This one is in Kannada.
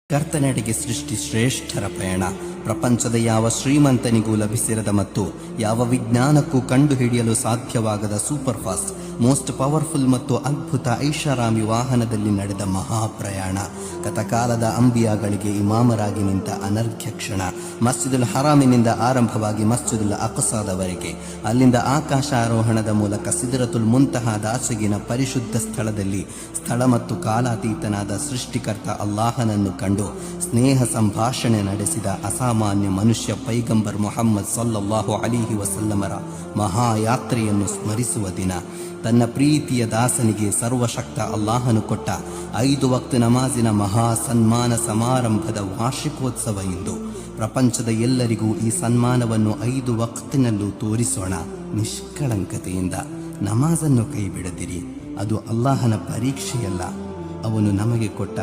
ಕರ್ತನೆಡೆಗೆ ಸೃಷ್ಟಿ ಶ್ರೇಷ್ಠರ ಪಯಣ. ಪ್ರಪಂಚದ ಯಾವ ಶ್ರೀಮಂತನಿಗೂ ಲಭಿಸಿರದ ಮತ್ತು ಯಾವ ವಿಜ್ಞಾನಕ್ಕೂ ಕಂಡುಹಿಡಿಯಲು ಸಾಧ್ಯವಾಗದ ಸೂಪರ್ ಫಾಸ್ಟ್, ಮೋಸ್ಟ್ ಪವರ್ಫುಲ್ ಮತ್ತು ಅದ್ಭುತ ಐಷಾರಾಮಿ ವಾಹನದಲ್ಲಿ ನಡೆದ ಮಹಾಪ್ರಯಾಣ. ಕಥಕಾಲದ ಅಂಬಿಯಾಗಳಿಗೆ ಇಮಾಮರಾಗಿ ನಿಂತ ಅನರ್ಘ್ಯ ಕ್ಷಣ. ಮಸ್ಜಿದುಲ್ ಹರಾಮಿನಿಂದ ಆರಂಭವಾಗಿ ಮಸ್ಜಿದುಲ್ ಅಕ್ಸಾದವರೆಗೆ, ಅಲ್ಲಿಂದ ಆಕಾಶಾರೋಹಣದ ಮೂಲಕ ಸಿದ್ರತುಲ್ ಮುಂತಹಾದಾಚೆಗಿನ ಪರಿಶುದ್ಧ ಸ್ಥಳದಲ್ಲಿ ಸ್ಥಳ ಮತ್ತು ಕಾಲಾತೀತನಾದ ಸೃಷ್ಟಿಕರ್ತ ಅಲ್ಲಾಹನನ್ನು ಕಂಡು ಸ್ನೇಹ ಸಂಭಾಷಣೆ ನಡೆಸಿದ ಅಸಾಮಾನ್ಯ ಮನುಷ್ಯ ಪೈಗಂಬರ್ ಮುಹಮ್ಮದ್ ಸಲ್ಲಲ್ಲಾಹು ಅಲೈಹಿ ವಸಲ್ಲಮರ ಮಹಾಯಾತ್ರೆಯನ್ನು ಸ್ಮರಿಸುವ ದಿನ. ತನ್ನ ಪ್ರೀತಿಯ ದಾಸನಿಗೆ ಸರ್ವಶಕ್ತ ಅಲ್ಲಾಹನು ಕೊಟ್ಟ 5 ವಕ್ತ್ ನಮಾಜಿನ ಮಹಾ ಸನ್ಮಾನ ಸಮಾರಂಭದ ವಾರ್ಷಿಕೋತ್ಸವ ಇಂದು. ಪ್ರಪಂಚದ ಎಲ್ಲರಿಗೂ ಈ ಸನ್ಮಾನವನ್ನು 5 ವಕ್ತಿನಲ್ಲೂ ತೋರಿಸೋಣ ನಿಷ್ಕಳಂಕತೆಯಿಂದ. ನಮಾಜನ್ನು ಕೈಬಿಡದಿರಿ, ಅದು ಅಲ್ಲಾಹನ ಪರೀಕ್ಷೆಯಲ್ಲ, ಅವನು ನಮಗೆ ಕೊಟ್ಟ